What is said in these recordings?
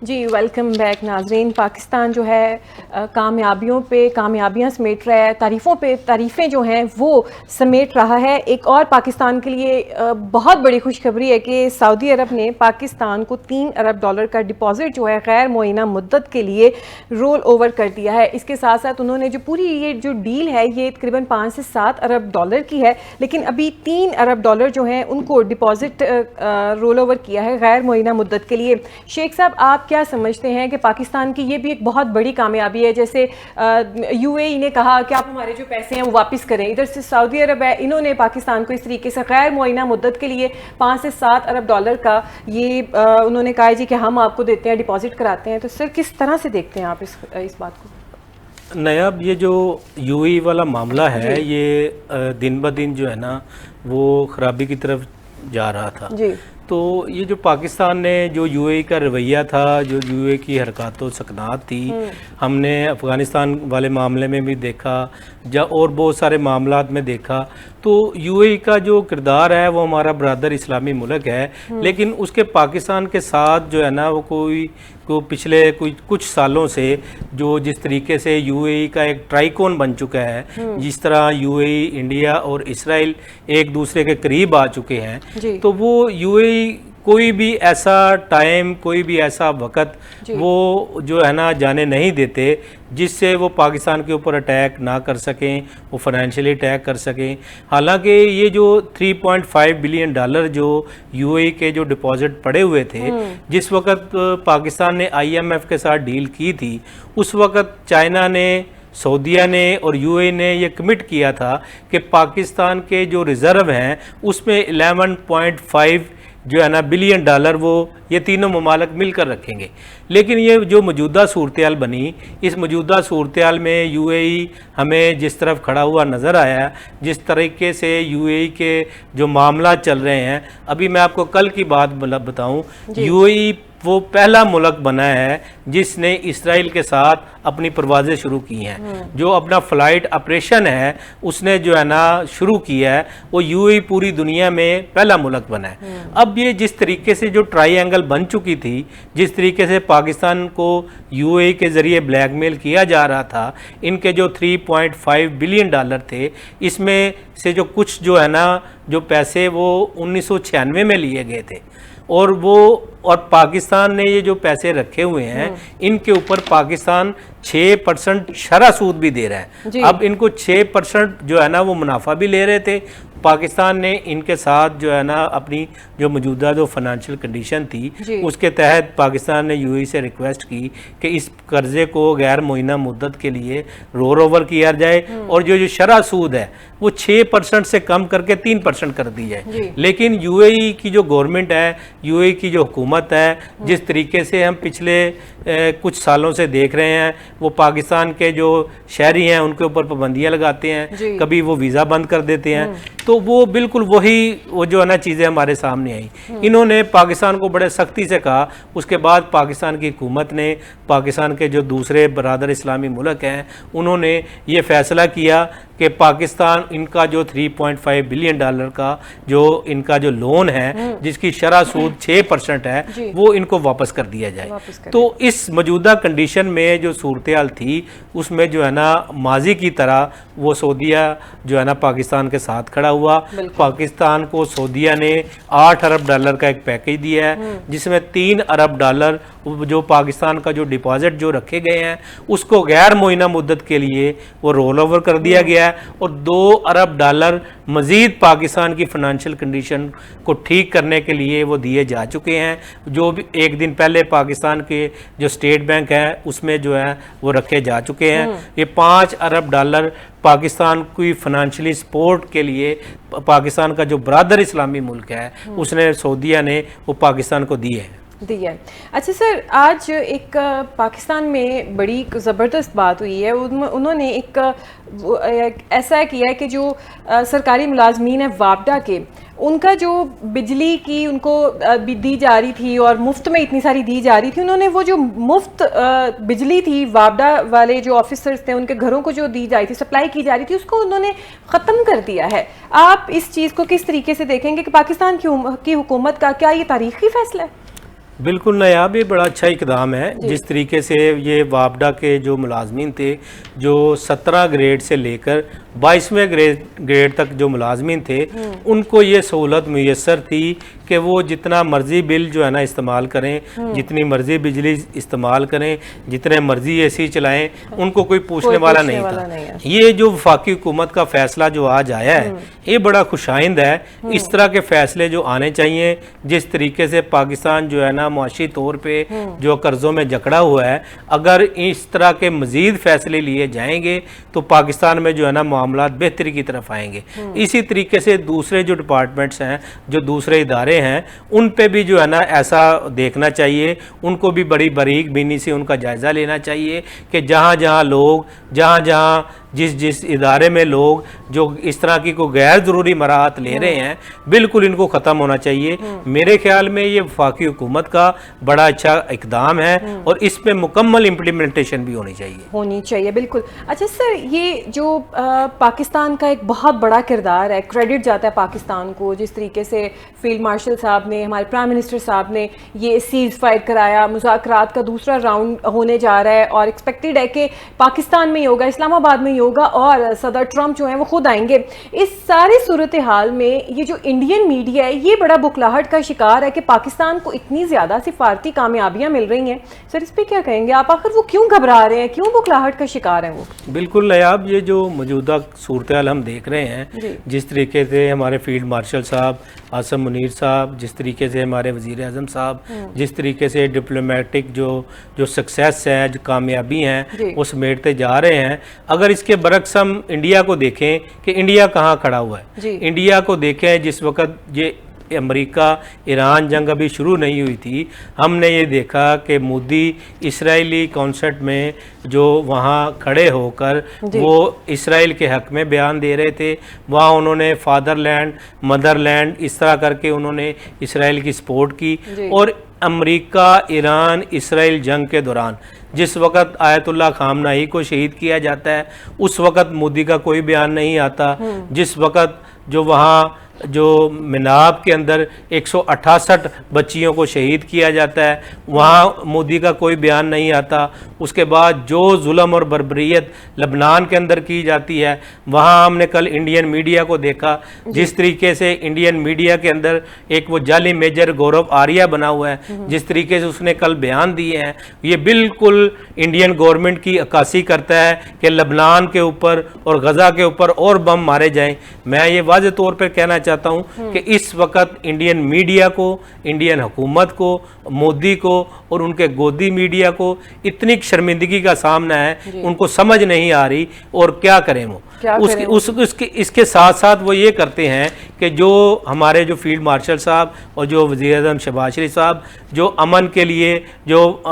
जी welcome back नाजरीन। पाकिस्तान जो है कामयाबियों पे कामयाबियां समेट रहा है, तारीफ़ों पे तारीफ़ें जो हैं वो समेट रहा है। एक और पाकिस्तान के लिए बहुत बड़ी खुशखबरी है कि सऊदी अरब ने पाकिस्तान को $3 अरब का डिपॉजिट जो है गैर मुअय्यना मुद्दत के लिए रोल ओवर कर दिया है। इसके साथ साथ उन्होंने जो पूरी ये जो डील है ये तकरीबन $5 से $7 अरब की है, लेकिन अभी $3 अरब जो हैं उनको डिपॉजिट रोल ओवर किया है गैर मुअय्यना मुद्दत के लिए। शेख साहब, आप क्या समझते हैं कि पाकिस्तान की ये भी एक बहुत बड़ी कामयाबी है? जैसे यूएई ने कहा कि आप हमारे जो पैसे हैं वो वापस करें, इधर से सऊदी अरब है, इन्होंने पाकिस्तान को इस तरीके से गैर मुअय्यना मुद्दत के लिए $5 से $7 अरब का ये उन्होंने कहा जी कि हम आपको देते हैं, डिपॉजिट कराते हैं। तो सर किस तरह से देखते हैं आप इस बात को? नायाब, ये जो यूएई वाला मामला है ये दिन ब दिन जो है ना वो ख़राबी की तरफ जा रहा था जी। तो ये जो पाकिस्तान ने जो यूएई का रवैया था, जो यूएई की हरकत व सकनात थी, हमने अफ़गानिस्तान वाले मामले में भी देखा और बहुत सारे मामलात में देखा। तो यूएई का जो किरदार है वो हमारा बरादर इस्लामी मुल्क है, लेकिन उसके पाकिस्तान के साथ जो है ना वो पिछले कुछ सालों से जो जिस तरीके से यूएई का एक ट्राइकोन बन चुका है, जिस तरह यूएई, इंडिया और इस्राइल एक दूसरे के करीब आ चुके हैं, तो वो यूएई कोई भी ऐसा टाइम, कोई भी ऐसा वक्त वो जो है ना जाने नहीं देते जिससे वो पाकिस्तान के ऊपर अटैक ना कर सकें, वो फाइनेंशियली अटैक कर सकें। हालांकि ये जो $3.5 बिलियन जो यूएई के जो डिपॉजिट पड़े हुए थे, जिस वक्त पाकिस्तान ने IMF के साथ डील की थी, उस वक्त चाइना ने, सऊदीया ने और यूएई ने ये कमिट किया था कि पाकिस्तान के जो रिज़र्व हैं उसमें 11.5 जो है ना बिलियन डॉलर वो ये तीनों ममालिक मिलकर रखेंगे। लेकिन ये जो मौजूदा सूरत बनी, इस मौजूदा सूरत में यूएई हमें जिस तरफ खड़ा हुआ नज़र आया, जिस तरीके से यूएई के जो मामला चल रहे हैं, अभी मैं आपको कल की बात बताऊं, यूएई वो पहला मुल्क बना है जिसने इसराइल के साथ अपनी परवाज़ें शुरू की हैं। जो अपना फ़्लाइट ऑपरेशन है उसने जो है ना शुरू किया है, वो यूएई पूरी दुनिया में पहला मुल्क बना है। अब ये जिस तरीके से जो ट्रायंगल बन चुकी थी, जिस तरीके से पाकिस्तान को यूएई के ज़रिए ब्लैकमेल किया जा रहा था, इनके जो $3.5 बिलियन थे, इसमें से जो कुछ जो है ना जो पैसे वो 1996 में लिए गए थे और पाकिस्तान ने ये जो पैसे रखे हुए हैं इनके ऊपर पाकिस्तान 6% शरह सूद भी दे रहा है। अब इनको 6% जो है ना वो मुनाफा भी ले रहे थे। पाकिस्तान ने इनके साथ जो है ना अपनी जो मौजूदा जो फाइनेंशियल कंडीशन थी उसके तहत पाकिस्तान ने यूएई से रिक्वेस्ट की कि इस कर्जे को गैर मुअय्यना मुद्दत के लिए रोल ओवर किया जाए और जो शरह सूद है वो 6% से कम करके 3% कर दी जाए। लेकिन यूएई की जो गवर्नमेंट है, यूएई की जो हुकूमत है, जिस तरीके से हम पिछले कुछ सालों से देख रहे हैं, वो पाकिस्तान के जो शहरी हैं उनके ऊपर पाबंदियां लगाते हैं, कभी वो वीज़ा बंद कर देते हैं। तो वो बिल्कुल वो जो है ना चीज़ें हमारे सामने आई। इन्होंने पाकिस्तान को बड़े सख्ती से कहा। उसके बाद पाकिस्तान की हुकूमत ने, पाकिस्तान के जो दूसरे बरादर इस्लामी मुल्क हैं, उन्होंने ये फैसला किया कि पाकिस्तान इनका जो $3.5 बिलियन का जो इनका जो लोन है, जिसकी शरह सूद 6% है, वो इनको वापस कर दिया जाए। तो इस मौजूदा कंडीशन में जो सूरत थी उसमें जो है ना माजी की तरह वो सऊदीया जो है ना पाकिस्तान के साथ खड़ा हुआ। पाकिस्तान को सऊदीया ने $8 अरब का एक पैकेज दिया है, जिसमें $3 अरब जो पाकिस्तान का जो डिपॉजिट जो रखे गए हैं उसको गैर मुअय्यना मुद्दत के लिए वो रोल ओवर कर दिया गया है और $2 अरब मजीद पाकिस्तान की फाइनेंशियल कंडीशन को ठीक करने के लिए वो दिए जा चुके हैं। जो भी एक दिन पहले पाकिस्तान के जो स्टेट बैंक है उसमें जो है वो रखे जा चुके हैं। ये $5 अरब पाकिस्तान की फाइनेंशियली सपोर्ट के लिए पाकिस्तान का जो बरादर इस्लामी मुल्क है उसने, सऊदीया ने, वो पाकिस्तान को दिए हैं। दिया है। अच्छा सर, आज एक पाकिस्तान में बड़ी ज़बरदस्त बात हुई है। उन्होंने एक ऐसा किया है कि जो सरकारी मुलाजमीन है वापडा के, उनका जो बिजली की उनको दी जा रही थी और मुफ्त में इतनी सारी दी जा रही थी, उन्होंने वो जो मुफ्त बिजली थी वापडा वाले जो ऑफिसर्स थे उनके घरों को जो दी जा रही थी, सप्लाई की जा रही थी, उसको उन्होंने ख़त्म कर दिया है। आप इस चीज़ को किस तरीके से देखेंगे कि पाकिस्तान की हुकूमत का क्या ये तारीखी फैसला है? बिल्कुल नायाब, ये बड़ा अच्छा इकदाम है। जिस तरीके से ये वापडा के जो मुलाजमीन थे, जो 17 ग्रेड से लेकर 22वें ग्रेड तक जो मुलाजमीन थे, उनको ये सहूलत मुयसर थी कि वो जितना मर्जी बिल जो है ना इस्तेमाल करें, जितनी मर्जी बिजली इस्तेमाल करें, जितने मर्जी एसी चलाएं, उनको कोई पूछने वाला नहीं था। ये जो वफाकी हुकूमत का फैसला जो आज आया है, ये बड़ा खुशाइंद है। इस तरह के फैसले जो आने चाहिए। जिस तरीके से पाकिस्तान जो है ना मुआशी तौर पे जो कर्जों में जकड़ा हुआ है, अगर इस तरह के मजीद फैसले लिए जाएंगे तो पाकिस्तान में जो है ना मामलात बेहतरी की तरफ आएंगे। इसी तरीके से दूसरे जो डिपार्टमेंट्स हैं, जो दूसरे इदारे हैं, उन पे भी जो है ना ऐसा देखना चाहिए। उनको भी बड़ी बारीक बीनी से उनका जायज़ा लेना चाहिए कि जहाँ जहाँ लोग, जहाँ जहाँ जिस इदारे में लोग जो इस तरह की कोई गैर ज़रूरी मराहत ले रहे हैं, बिल्कुल इनको ख़त्म होना चाहिए। मेरे ख्याल में ये वफाकी हुकूमत का बड़ा अच्छा इकदाम है और इस पे मुकम्मल इम्प्लीमेंटेशन भी होनी चाहिए। बिल्कुल। अच्छा सर, ये जो पाकिस्तान का एक बहुत बड़ा किरदार है, क्रेडिट जाता है पाकिस्तान को, जिस तरीके से फील्ड मार्शल साहब ने, हमारे प्राइम मिनिस्टर साहब ने ये सीज़ फायर कराया, मुज़ाकरात का दूसरा राउंड होने जा रहा है और एक्सपेक्टेड है कि पाकिस्तान में ही होगा, इस्लामाबाद में ही होगा और सदर ट्रंप जो है वो खुद आएंगे। इस सारी सूरत हाल में ये जो इंडियन मीडिया है, ये बड़ा बुखलाहट का शिकार है कि पाकिस्तान को इतनी ज़्यादा सिफारती कामयाबियां मिल रही हैं। सर, इस पर क्या कहेंगे आप? आखिर वो क्यों घबरा रहे हैं, क्यों बुखलाहट का शिकार है वो? बिल्कुल नायाब, ये जो मौजूदा सूरत हाल हम देख रहे हैं, जिस तरीके से हमारे फील्ड मार्शल साहब आसम मुनीर साहब, जिस तरीके से हमारे वज़ीर आज़म साहब, जिस तरीके से डिप्लोमेटिक जो सक्सेस है, जो कामयाबी हैं, वो समेटते जा रहे हैं। अगर इसके बरक्स हम इंडिया को देखें कि इंडिया कहाँ खड़ा हुआ है, इंडिया को देखें जिस वक्त ये अमेरिका ईरान जंग अभी शुरू नहीं हुई थी, हमने ये देखा कि मोदी इजरायली कॉन्सर्ट में जो वहाँ खड़े होकर वो इजराइल के हक़ में बयान दे रहे थे। वहाँ उन्होंने फादरलैंड, मदरलैंड इस तरह करके उन्होंने इजराइल की सपोर्ट की। और अमेरिका ईरान इजराइल जंग के दौरान जिस वक़्त आयतुल्लाह खामनाई को शहीद किया जाता है, उस वक़्त मोदी का कोई बयान नहीं आता। जिस वक़्त जो वहाँ जो मिनाब के अंदर 168 बच्चियों को शहीद किया जाता है, वहाँ मोदी का कोई बयान नहीं आता। उसके बाद जो जुल्म और बर्बरियत लबनान के अंदर की जाती है, वहाँ हमने कल इंडियन मीडिया को देखा, जिस तरीके से इंडियन मीडिया के अंदर एक वो जाली मेजर गौरव आर्या बना हुआ है, जिस तरीके से उसने कल बयान दिए हैं, ये बिल्कुल इंडियन गवर्नमेंट की अक्कासी करता है कि लबनान के ऊपर और गज़ा के ऊपर और बम मारे जाएं। मैं ये वाज़ेह तौर पर कहना चाहता हूं कि इस वक्त इंडियन मीडिया को, इंडियन हुकूमत को, मोदी को और उनके गोदी मीडिया को इतनी शर्मिंदगी का सामना है, उनको समझ नहीं आ रही और क्या करें वो। इसके साथ साथ वो ये करते हैं कि जो हमारे जो फील्ड मार्शल साहब और जो वज़ीर आज़म शहबाज शरीफ साहब जो अमन के लिए, जो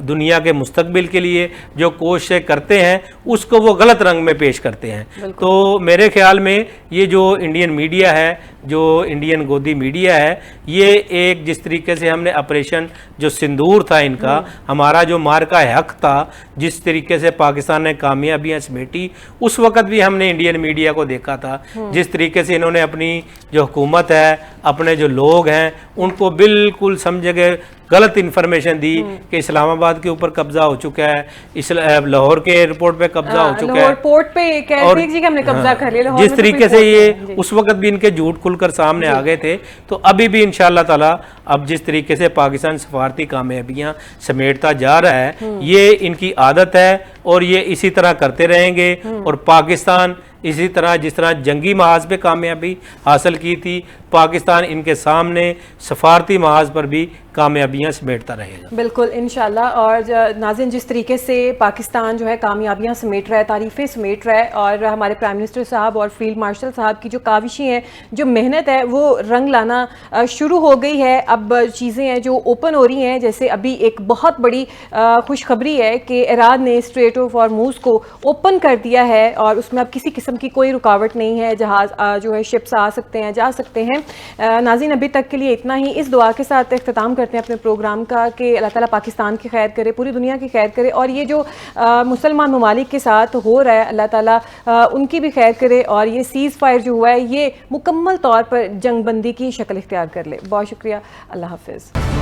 दुनिया के मुस्तकबिल के लिए जो कोशिशें करते हैं, उसको वो गलत रंग में पेश करते हैं। तो मेरे ख्याल में ये जो इंडियन मीडिया है, जो इंडियन गोदी मीडिया है, ये एक जिस तरीके से हमने ऑपरेशन जो सिंदूर था इनका, हमारा जो मार का हक था, जिस तरीके से पाकिस्तान ने कामयाबियां समेटी, उस वक्त भी हमने इंडियन मीडिया को देखा था जिस तरीके से इन्होंने अपनी जो हुकूमत है, अपने जो लोग हैं, उनको बिल्कुल समझे गए गलत इन्फॉर्मेशन दी कि इस्लामाबाद के ऊपर कब्जा हो चुका है, इस लाहौर के एयरपोर्ट पे कब्जा हो चुका है, पोर्ट पे कहते हैं कि हमने कब्जा कर लिया। जिस तरीके से ये उस वक्त भी इनके झूठ खुलकर सामने आ गए थे, तो अभी भी इंशाअल्लाह ताला अब जिस तरीके से पाकिस्तान सफारती कामयाबियां समेटता जा रहा है, ये इनकी आदत है और ये इसी तरह करते रहेंगे। और पाकिस्तान इसी तरह जिस तरह जंगी महाज पे कामयाबी हासिल की थी, पाकिस्तान इनके सामने सफारती महाज पर भी कामयाबियां समेटता रहेगा। बिल्कुल, इंशाल्लाह। और नाज़रीन, जिस तरीके से पाकिस्तान जो है कामयाबियां समेट रहा है, तारीफ़ें समेट रहा है, और हमारे प्राइम मिनिस्टर साहब और फील्ड मार्शल साहब की जो काविशें हैं, जो मेहनत है, वो रंग लाना शुरू हो गई है। अब चीज़ें हैं जो ओपन हो रही हैं। जैसे अभी एक बहुत बड़ी खुशखबरी है कि ईरान ने स्ट्रेट ऑफ हॉर्मुज़ को ओपन कर दिया है और उसमें अब किसी किस्म की कोई रुकावट नहीं है। जहाज़ जो है शिप्स आ सकते हैं, जा सकते हैं। नाज़रीन, अभी तक के लिए इतना ही। इस दुआ के साथ इख्तिताम करते हैं अपने प्रोग्राम का कि अल्लाह ताला पाकिस्तान की खैर करे, पूरी दुनिया की खैर करे, और ये जो मुसलमान ममालिक के साथ हो रहा है, अल्लाह ताला उनकी भी खैर करे, और ये सीज़ फायर जो हुआ है ये मुकम्मल तौर पर जंगबंदी की शक्ल इख्तियार कर ले। बहुत शुक्रिया। अल्लाह हाफिज़।